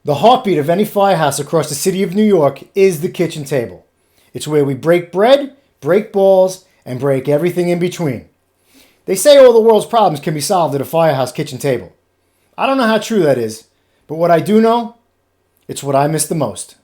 The heartbeat of any firehouse across the city of New York is the kitchen table. It's where we break bread, break balls, and break everything in between. They say all the world's problems can be solved at a firehouse kitchen table. I don't know how true that is, but what I do know, it's what I miss the most.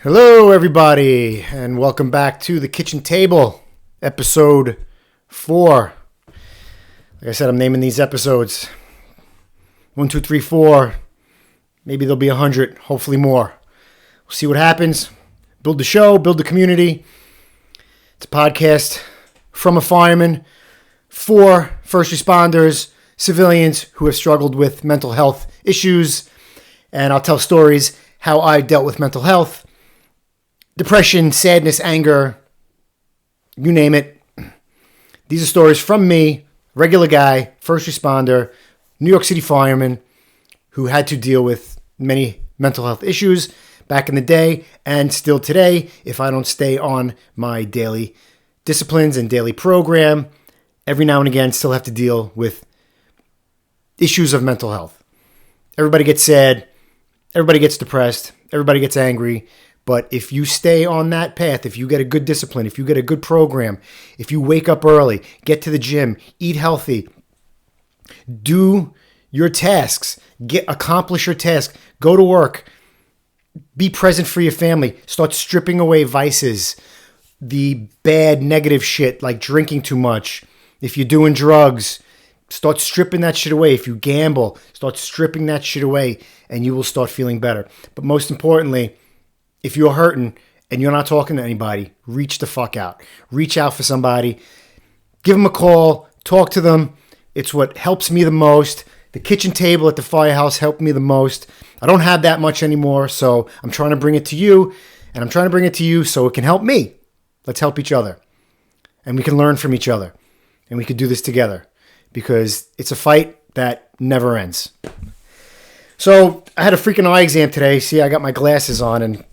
Hello, everybody, and welcome back to the Kitchen Table, episode 4. Like I said, I'm naming these episodes 1, 2, 3, 4. Maybe there'll be 100, hopefully more. We'll see what happens. Build the show, build the community. It's a podcast from a fireman for first responders, civilians who have struggled with mental health issues, and I'll tell stories how I dealt with mental health. Depression, sadness, anger, you name it. These are stories from me, regular guy, first responder, New York City fireman, who had to deal with many mental health issues back in the day and still today. If I don't stay on my daily disciplines and daily program, every now and again still have to deal with issues of mental health. Everybody gets sad, everybody gets depressed, everybody gets angry. But if you stay on that path, if you get a good discipline, if you get a good program, if you wake up early, get to the gym, eat healthy, do your tasks, accomplish your task, go to work, be present for your family, start stripping away vices, the bad negative shit like drinking too much. If you're doing drugs, start stripping that shit away. If you gamble, start stripping that shit away and you will start feeling better. But most importantly, if you're hurting and you're not talking to anybody, reach the fuck out. Reach out for somebody. Give them a call. Talk to them. It's what helps me the most. The kitchen table at the firehouse helped me the most. I don't have that much anymore, so I'm trying to bring it to you. And I'm trying to bring it to you so it can help me. Let's help each other. And we can learn from each other. And we can do this together. Because it's a fight that never ends. So I had a freaking eye exam today. See, I got my glasses on and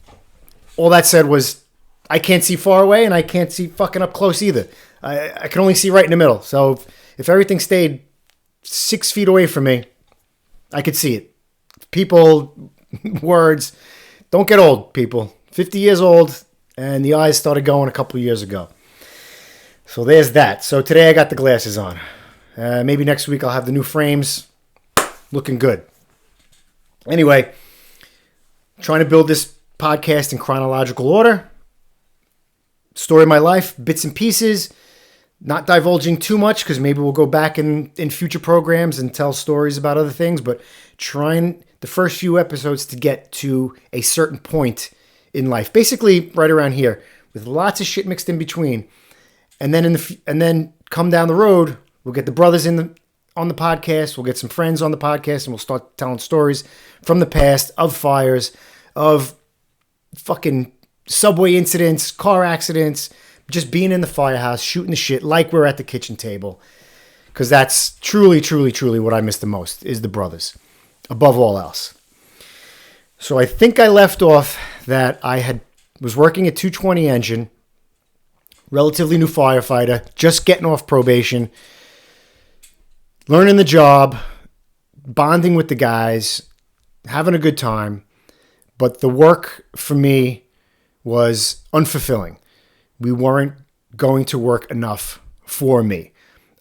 all that said was, I can't see far away and I can't see fucking up close either. I can only see right in the middle. So if everything stayed 6 feet away from me, I could see it. People, words, don't get old, people. 50 years old and the eyes started going a couple of years ago. So there's that. So today I got the glasses on. Maybe next week I'll have the new frames. Looking good. Anyway, trying to build this podcast in chronological order. Story of my life, bits and pieces. Not divulging too much because maybe we'll go back in future programs and tell stories about other things, but trying the first few episodes to get to a certain point in life. Basically right around here with lots of shit mixed in between. And then come down the road, we'll get the brothers on the podcast, we'll get some friends on the podcast, and we'll start telling stories from the past of fires, of fucking subway incidents, car accidents, just being in the firehouse, shooting the shit like we're at the kitchen table. Because that's truly, truly, truly what I miss the most is the brothers, above all else. So I think I left off that was working at 220 engine, relatively new firefighter, just getting off probation, learning the job, bonding with the guys, having a good time. But the work for me was unfulfilling. We weren't going to work enough for me.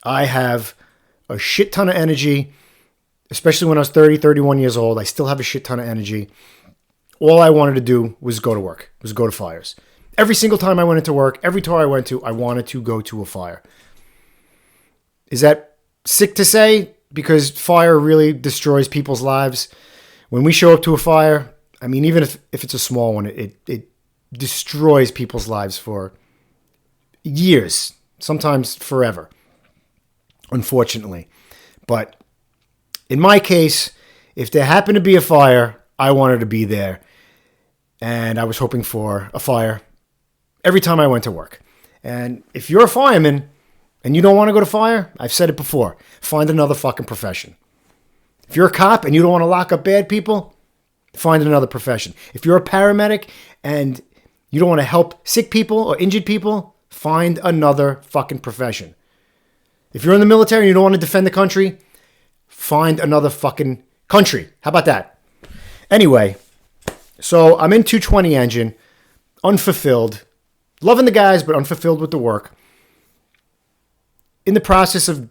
I have a shit ton of energy, especially when I was 30, 31 years old. I still have a shit ton of energy. All I wanted to do was go to work, was go to fires. Every single time I went into work, every tour I went to, I wanted to go to a fire. Is that sick to say? Because fire really destroys people's lives. When we show up to a fire, I mean, even if it's a small one, it destroys people's lives for years, sometimes forever, unfortunately. But in my case, if there happened to be a fire, I wanted to be there. and I was hoping for a fire every time I went to work. And if you're a fireman and you don't want to go to fire, I've said it before, find another fucking profession. If you're a cop and you don't want to lock up bad people, find another profession. If you're a paramedic and you don't want to help sick people or injured people, find another fucking profession. If you're in the military and you don't want to defend the country, find another fucking country. How about that? Anyway, so I'm in 220 engine, unfulfilled, loving the guys, but unfulfilled with the work. In the process of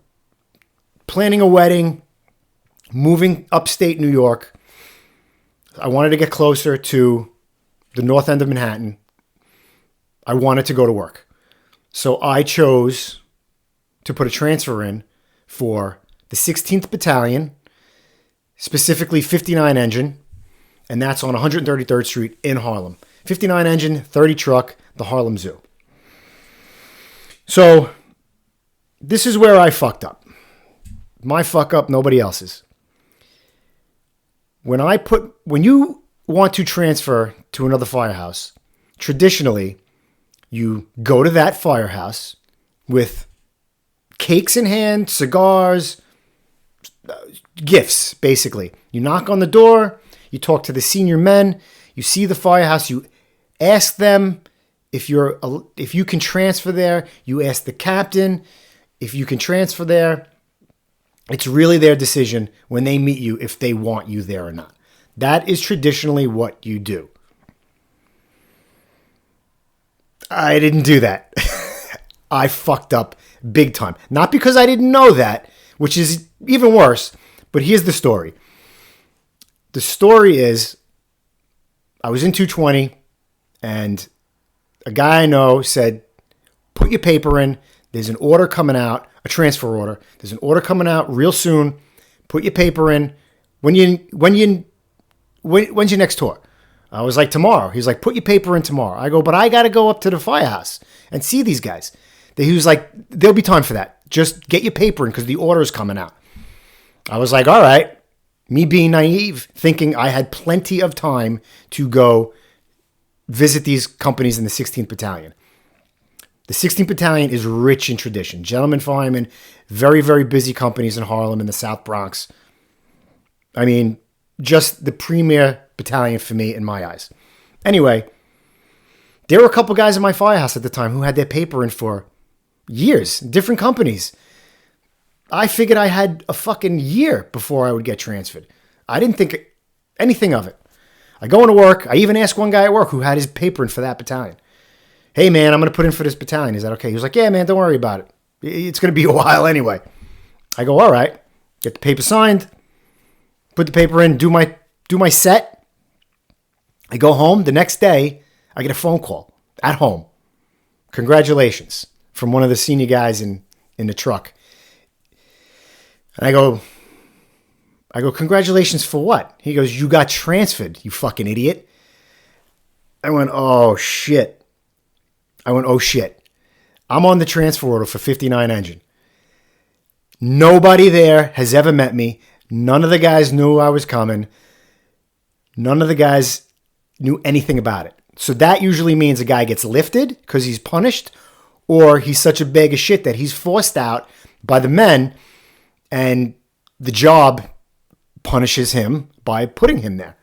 planning a wedding, moving upstate New York, I wanted to get closer to the north end of Manhattan. I wanted to go to work. So I chose to put a transfer in for the 16th Battalion, specifically 59 engine, and that's on 133rd Street in Harlem. 59 engine, 30 truck, the Harlem Zoo. So this is where I fucked up. My fuck up, nobody else's. When you want to transfer to another firehouse, traditionally, you go to that firehouse with cakes in hand, cigars, gifts, basically. You knock on the door, you talk to the senior men, you see the firehouse, you ask them if you can transfer there, you ask the captain if you can transfer there. It's really their decision when they meet you if they want you there or not. That is traditionally what you do. I didn't do that. I fucked up big time. Not because I didn't know that, which is even worse, but here's the story. The story is I was in 220 and a guy I know said, put your paper in. There's an order coming out, a transfer order. There's an order coming out real soon. Put your paper in. When's your next tour? I was like, tomorrow. He's like, put your paper in tomorrow. I go, but I got to go up to the firehouse and see these guys. He was like, there'll be time for that. Just get your paper in because the order is coming out. I was like, all right. Me being naive, thinking I had plenty of time to go visit these companies in the 16th Battalion. The 16th Battalion is rich in tradition. Gentlemen firemen, very, very busy companies in Harlem and the South Bronx. I mean, just the premier battalion for me in my eyes. Anyway, there were a couple guys in my firehouse at the time who had their paper in for years, different companies. I figured I had a fucking year before I would get transferred. I didn't think anything of it. I go into work. I even asked one guy at work who had his paper in for that battalion. Hey, man, I'm going to put in for this battalion. Is that okay? He was like, yeah, man, don't worry about it. It's going to be a while anyway. I go, all right. Get the paper signed. Put the paper in. Do my set. I go home. The next day, I get a phone call at home. Congratulations, from one of the senior guys in the truck. And I go, congratulations for what? He goes, you got transferred, you fucking idiot. I went, oh, shit. I'm on the transfer order for 59 engine. Nobody there has ever met me. None of the guys knew I was coming. None of the guys knew anything about it. So that usually means a guy gets lifted because he's punished, or he's such a bag of shit that he's forced out by the men, and the job punishes him by putting him there.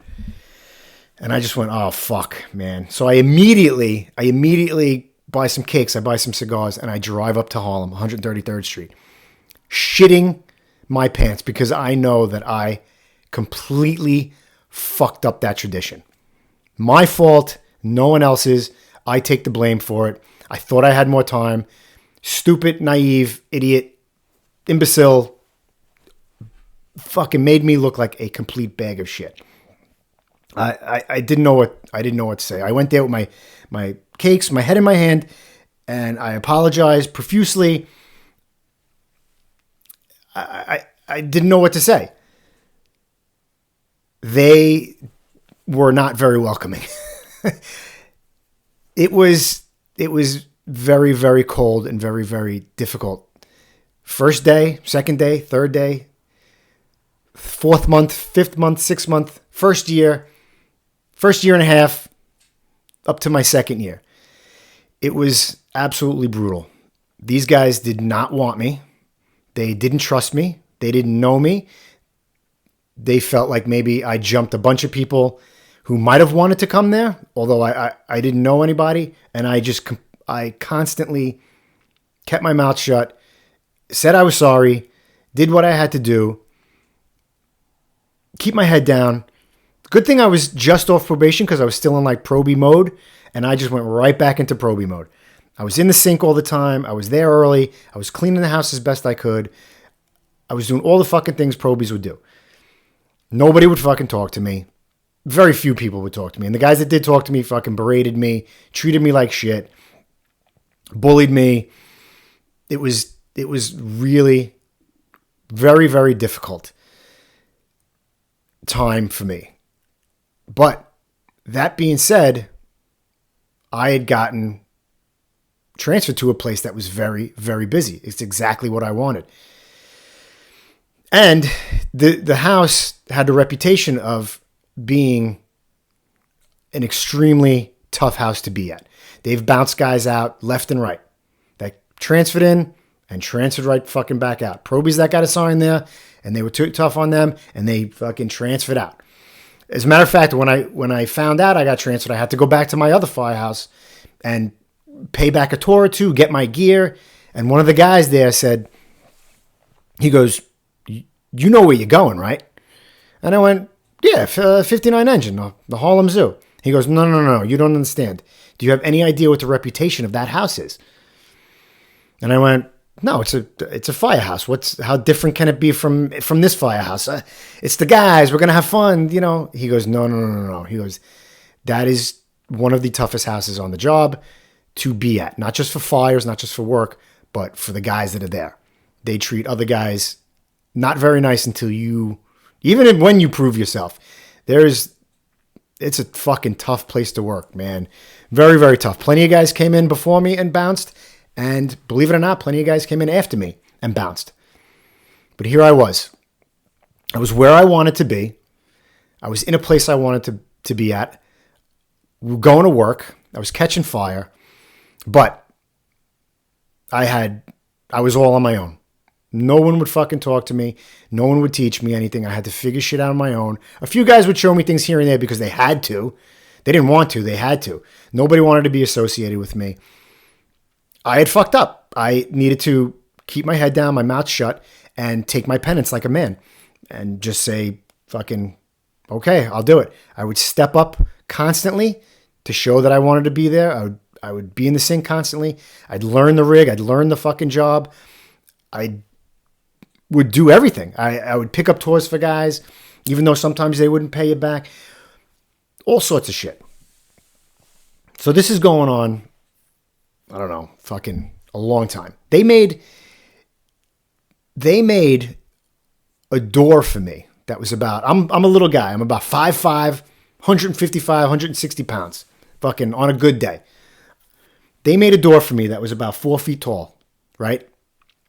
And I just went, oh, fuck, man. So I immediately buy some cakes, I buy some cigars, and I drive up to Harlem, 133rd Street, shitting my pants because I know that I completely fucked up that tradition. My fault, no one else's. I take the blame for it. I thought I had more time. Stupid, naive, idiot, imbecile, fucking made me look like a complete bag of shit. I didn't know what to say. I went there with my cakes, my head in my hand, and I apologized profusely. I didn't know what to say. They were not very welcoming. It was very, very cold and very, very difficult. First day, second day, third day, fourth month, fifth month, sixth month, first year and a half, up to my second year. It was absolutely brutal. These guys did not want me. They didn't trust me. They didn't know me. They felt like maybe I jumped a bunch of people who might have wanted to come there, although I didn't know anybody. And I constantly kept my mouth shut, said I was sorry, did what I had to do, keep my head down. Good thing I was just off probation because I was still in like probie mode, and I just went right back into probie mode. I was in the sink all the time. I was there early. I was cleaning the house as best I could. I was doing all the fucking things probies would do. Nobody would fucking talk to me. Very few people would talk to me. And the guys that did talk to me fucking berated me, treated me like shit, bullied me. It was really very, very difficult time for me. But that being said, I had gotten transferred to a place that was very, very busy. It's exactly what I wanted. And the house had the reputation of being an extremely tough house to be at. They've bounced guys out left and right. They transferred in and transferred right fucking back out. Probies that got assigned there, and they were too tough on them, and they fucking transferred out. As a matter of fact, when I found out I got transferred, I had to go back to my other firehouse and pay back a tour or two, get my gear. And one of the guys there said, he goes, "You know where you're going, right?" And I went, "Yeah, 59 Engine, the Harlem Zoo." He goes, No, you don't understand. Do you have any idea what the reputation of that house is?" And I went, "No, it's a firehouse. How different can it be from this firehouse? It's the guys. We're gonna have fun, you know." He goes, No. He goes, "That is one of the toughest houses on the job to be at. Not just for fires, not just for work, but for the guys that are there. They treat other guys not very nice until even when you prove yourself. It's a fucking tough place to work, man. Very, very tough. Plenty of guys came in before me and bounced. And believe it or not, plenty of guys came in after me and bounced. But here I was. I was where I wanted to be. I was in a place I wanted to be at. We were going to work. I was catching fire. But I was all on my own. No one would fucking talk to me. No one would teach me anything. I had to figure shit out on my own. A few guys would show me things here and there because they had to. They didn't want to. They had to. Nobody wanted to be associated with me. I had fucked up. I needed to keep my head down, my mouth shut, and take my penance like a man. And just say, fucking, okay, I'll do it. I would step up constantly to show that I wanted to be there. I would be in the sink constantly. I'd learn the rig. I'd learn the fucking job. I would do everything. I would pick up tours for guys, even though sometimes they wouldn't pay you back. All sorts of shit. So this is going on, I don't know, fucking a long time. They made a door for me that was about, I'm a little guy. I'm about 5'5", 155, 160 pounds, fucking on a good day. They made a door for me that was about 4 feet tall, right?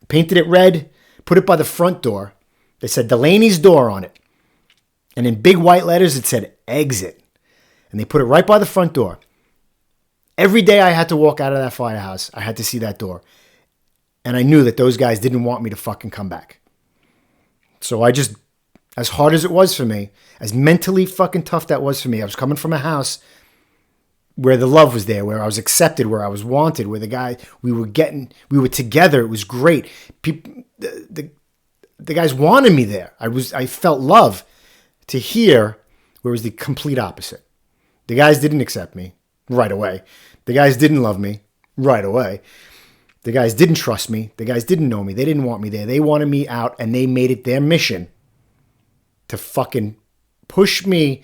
Painted it red, put it by the front door. They said Delaney's door on it. And in big white letters, it said exit. And they put it right by the front door. Every day I had to walk out of that firehouse, I had to see that door. And I knew that those guys didn't want me to fucking come back. So I just, as hard as it was for me, as mentally fucking tough that was for me, I was coming from a house where the love was there, where I was accepted, where I was wanted, where we were together. It was great. People, the guys wanted me there. I felt love. To here, where it was the complete opposite. The guys didn't accept me right away. The guys didn't love me right away. The guys didn't trust me. The guys didn't know me. They didn't want me there. They wanted me out, and they made it their mission to fucking push me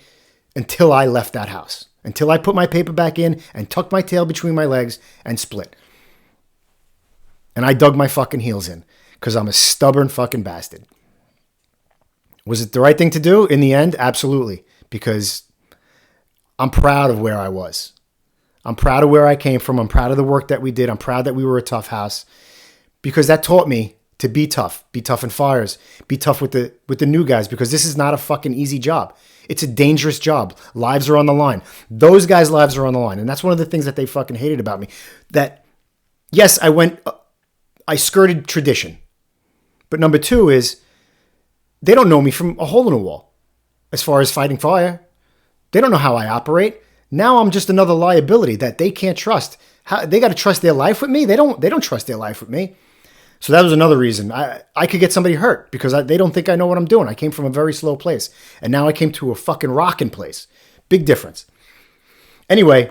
until I left that house. Until I put my paper back in and tucked my tail between my legs and split. And I dug my fucking heels in because I'm a stubborn fucking bastard. Was it the right thing to do? In the end, absolutely. Because I'm proud of where I was. I'm proud of where I came from. I'm proud of the work that we did. I'm proud that we were a tough house. Because that taught me to be tough in fires, be tough with the new guys, because this is not a fucking easy job. It's a dangerous job. Lives are on the line. Those guys' lives are on the line. And that's one of the things that they fucking hated about me. That, yes, I skirted tradition. But number two is, they don't know me from a hole in a wall as far as fighting fire. They don't know how I operate. Now I'm just another liability that they can't trust. They got to trust their life with me? They don't trust their life with me. So that was another reason. I could get somebody hurt because they don't think I know what I'm doing. I came from a very slow place. And now I came to a fucking rocking place. Big difference. Anyway,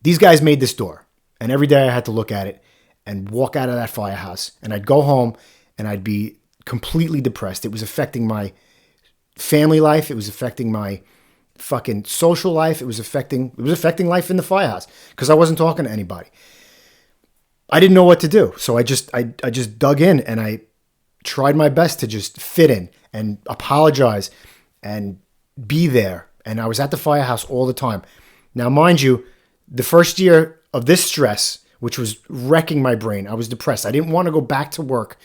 these guys made this door. And every day I had to look at it and walk out of that firehouse. And I'd go home and I'd be completely depressed. It was affecting my family life. It was affecting my fucking social life. It was affecting life in the firehouse because I wasn't talking to anybody. I didn't know what to do. So I just dug in and I tried my best to just fit in and apologize and be there. And I was at the firehouse all the time. Now, mind you, the first year of this stress, which was wrecking my brain, I was depressed. I didn't want to go back to work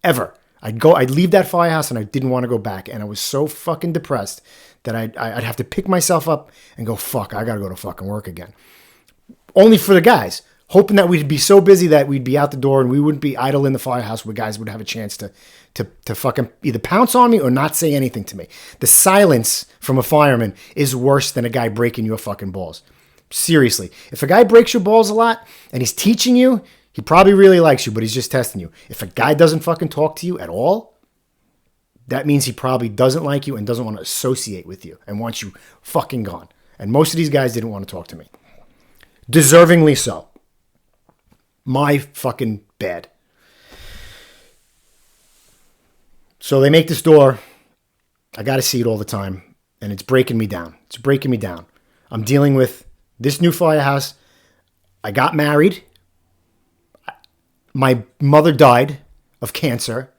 ever. I'd leave that firehouse and I didn't want to go back. And I was so fucking depressed that I'd have to pick myself up and go, fuck, I got to go to fucking work again. Only for the guys. Hoping that we'd be so busy that we'd be out the door and we wouldn't be idle in the firehouse where guys would have a chance to fucking either pounce on me or not say anything to me. The silence from a fireman is worse than a guy breaking your fucking balls. Seriously. If a guy breaks your balls a lot and he's teaching you, he probably really likes you, but he's just testing you. If a guy doesn't fucking talk to you at all, that means he probably doesn't like you and doesn't want to associate with you and wants you fucking gone. And most of these guys didn't want to talk to me. Deservingly so. My fucking bad. So they make this door. I got to see it all the time. And it's breaking me down. It's breaking me down. I'm dealing with this new firehouse. I got married. My mother died of cancer.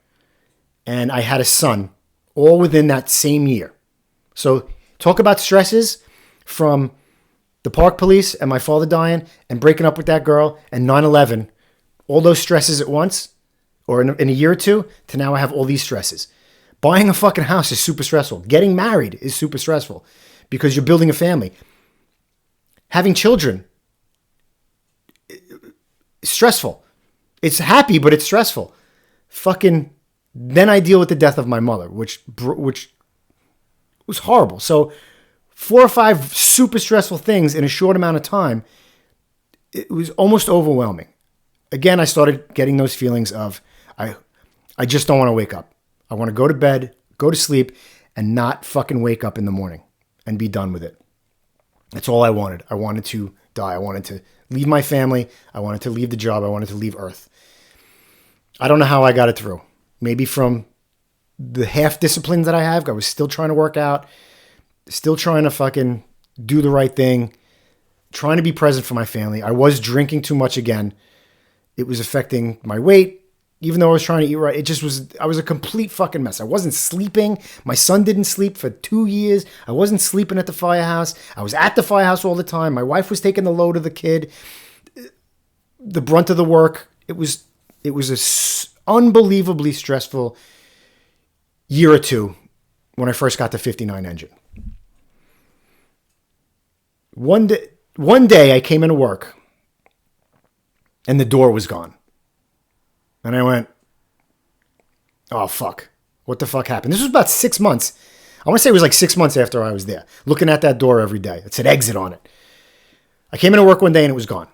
And I had a son all within that same year. So talk about stresses from the park police and my father dying and breaking up with that girl and 9/11, all those stresses at once or in a year or two to now I have all these stresses. Buying a fucking house is super stressful. Getting married is super stressful because you're building a family. Having children is stressful. It's happy, but it's stressful. Then I deal with the death of my mother, which was horrible. So 4 or 5 super stressful things in a short amount of time, it was almost overwhelming. Again, I started getting those feelings of, I just don't want to wake up. I want to go to bed, go to sleep, and not fucking wake up in the morning and be done with it. That's all I wanted. I wanted to die. I wanted to leave my family. I wanted to leave the job. I wanted to leave Earth. I don't know how I got it through. Maybe from the half discipline that I have. I was still trying to work out. Still trying to fucking do the right thing. Trying to be present for my family. I was drinking too much again. It was affecting my weight. Even though I was trying to eat right, I was a complete fucking mess. I wasn't sleeping. My son didn't sleep for 2 years. I wasn't sleeping at the firehouse. I was at the firehouse all the time. My wife was taking the load of the kid. The brunt of the work. It was unbelievably stressful year or two when I first got the 59 engine. One day I came into work and the door was gone. And I went, oh, fuck. What the fuck happened? This was about 6 months. I want to say it was like 6 months after I was there, looking at that door every day. It said exit on it. I came into work one day and it was gone.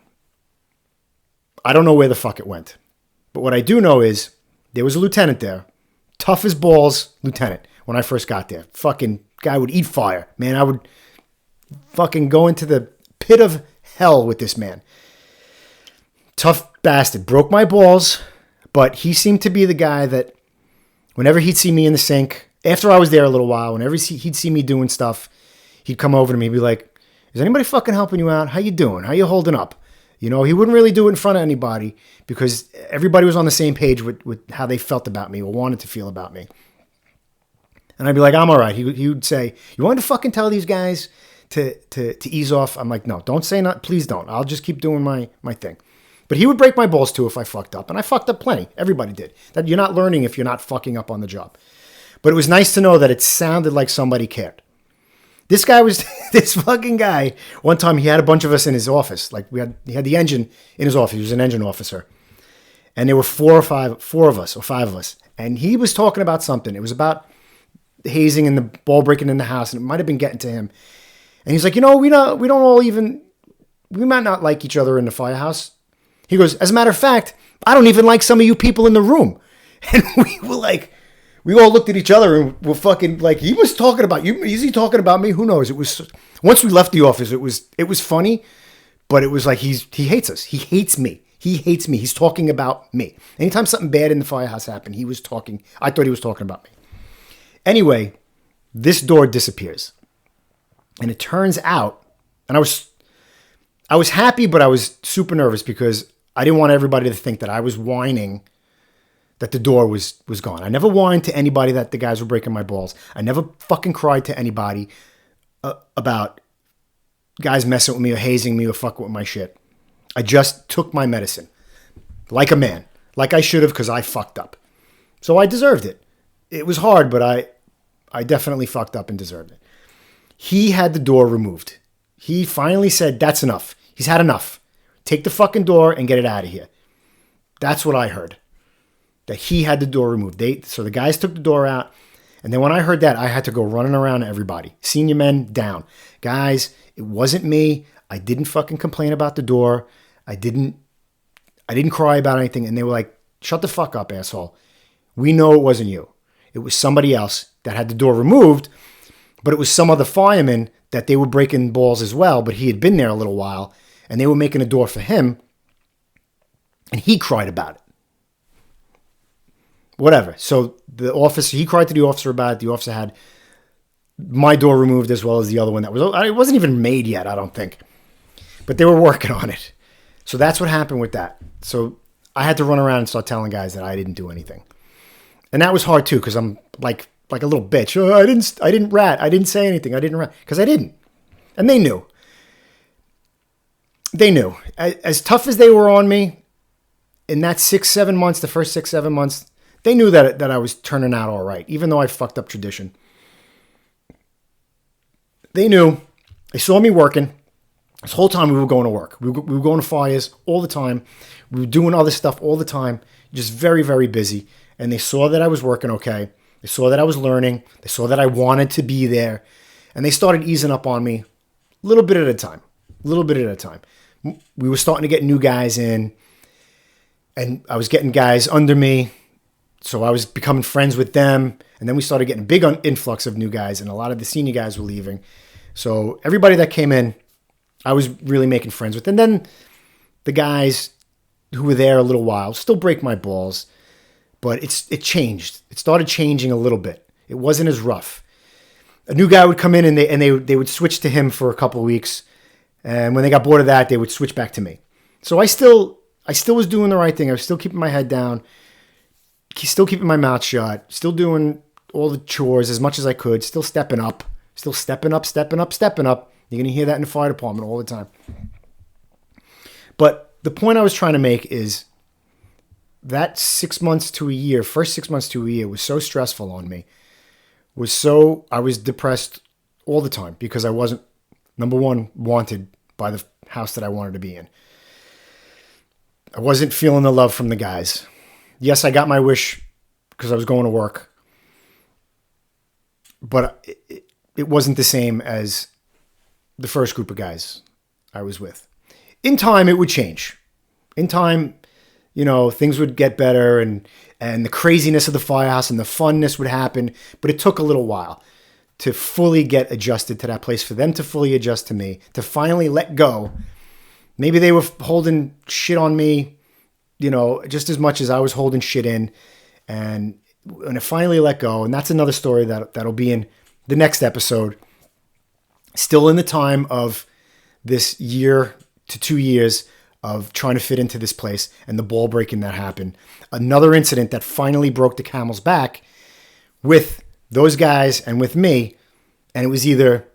I don't know where the fuck it went. But what I do know is there was a lieutenant there. Tough as balls lieutenant when I first got there. Fucking guy would eat fire. Man, I would fucking go into the pit of hell with this man. Tough bastard. Broke my balls, but he seemed to be the guy that whenever he'd see me in the sink, after I was there a little while, whenever he'd see me doing stuff, he'd come over to me and be like, is anybody fucking helping you out? How you doing? How you holding up? You know, he wouldn't really do it in front of anybody because everybody was on the same page with how they felt about me or wanted to feel about me. And I'd be like, I'm all right. He would say, you want to fucking tell these guys to ease off? I'm like, no, don't say not. Please don't. I'll just keep doing my thing. But he would break my balls too if I fucked up. And I fucked up plenty. Everybody did. That you're not learning if you're not fucking up on the job. But it was nice to know that it sounded like somebody cared. This guy was, this fucking guy, one time he had a bunch of us in his office. Like he had the engine in his office. He was an engine officer. And there were four or five of us. And he was talking about something. It was about the hazing and the ball breaking in the house. And it might have been getting to him. And he's like, we might not like each other in the firehouse. He goes, as a matter of fact, I don't even like some of you people in the room. And we were like, we all looked at each other and were fucking like, he was talking about you. Is he talking about me? Who knows? It was, once we left the office, it was funny, but it was like, he hates us. He hates me. He hates me. He's talking about me. Anytime something bad in the firehouse happened, I thought he was talking about me. Anyway, this door disappears. And it turns out, and I was happy, but I was super nervous because I didn't want everybody to think that I was whining that the door was gone. I never whined to anybody that the guys were breaking my balls. I never fucking cried to anybody about guys messing with me or hazing me or fucking with my shit. I just took my medicine like a man, like I should have, because I fucked up. So I deserved it. It was hard, but I definitely fucked up and deserved it. He had the door removed. He finally said, that's enough. He's had enough. Take the fucking door and get it out of here. That's what I heard. That he had the door removed. So the guys took the door out. And then when I heard that, I had to go running around to everybody. Senior men down. Guys, it wasn't me. I didn't fucking complain about the door. I didn't cry about anything. And they were like, shut the fuck up, asshole. We know it wasn't you. It was somebody else that had the door removed. But it was some other fireman that they were breaking balls as well. But he had been there a little while. And they were making a door for him. And he cried about it. Whatever. So he cried to the officer about it. The officer had my door removed as well as the other one that it wasn't even made yet, I don't think. But they were working on it. So that's what happened with that. So I had to run around and start telling guys that I didn't do anything. And that was hard too, because I'm like a little bitch. Oh, I didn't rat. I didn't say anything. I didn't rat. Because I didn't. And they knew. They knew. As tough as they were on me in that the first 6-7 months, they knew that I was turning out all right, even though I fucked up tradition. They knew. They saw me working. This whole time we were going to work. We were going to fires all the time. We were doing other stuff all the time. Just very, very busy. And they saw that I was working okay. They saw that I was learning. They saw that I wanted to be there. And they started easing up on me a little bit at a time. A little bit at a time. We were starting to get new guys in. And I was getting guys under me. So I was becoming friends with them. And then we started getting a big influx of new guys. And a lot of the senior guys were leaving. So everybody that came in, I was really making friends with. And then the guys who were there a little while still break my balls. But it changed. It started changing a little bit. It wasn't as rough. A new guy would come in and they would switch to him for a couple of weeks. And when they got bored of that, they would switch back to me. So I still was doing the right thing. I was still keeping my head down. Still keeping my mouth shut. Still doing all the chores as much as I could. Still stepping up. Still stepping up. You're going to hear that in the fire department all the time. But the point I was trying to make is that 6 months to a year, first 6 months to a year was so stressful on me. I was depressed all the time because I wasn't, number one, wanted by the house that I wanted to be in. I wasn't feeling the love from the guys. Yes, I got my wish because I was going to work. But it wasn't the same as the first group of guys I was with. In time, it would change. In time, things would get better and the craziness of the firehouse and the funness would happen. But it took a little while to fully get adjusted to that place, for them to fully adjust to me, to finally let go. Maybe they were holding shit on me, just as much as I was holding shit in. And when it finally let go, and that's another story that'll be in the next episode. Still in the time of this year to 2 years of trying to fit into this place and the ball breaking that happened. Another incident that finally broke the camel's back with those guys and with me. And it was either,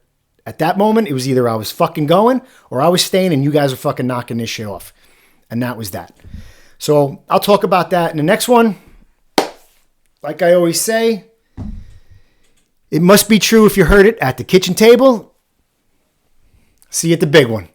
at that moment, I was fucking going or I was staying and you guys were fucking knocking this shit off. And that was that. So I'll talk about that in the next one. Like I always say, it must be true if you heard it at the kitchen table. See you at the big one.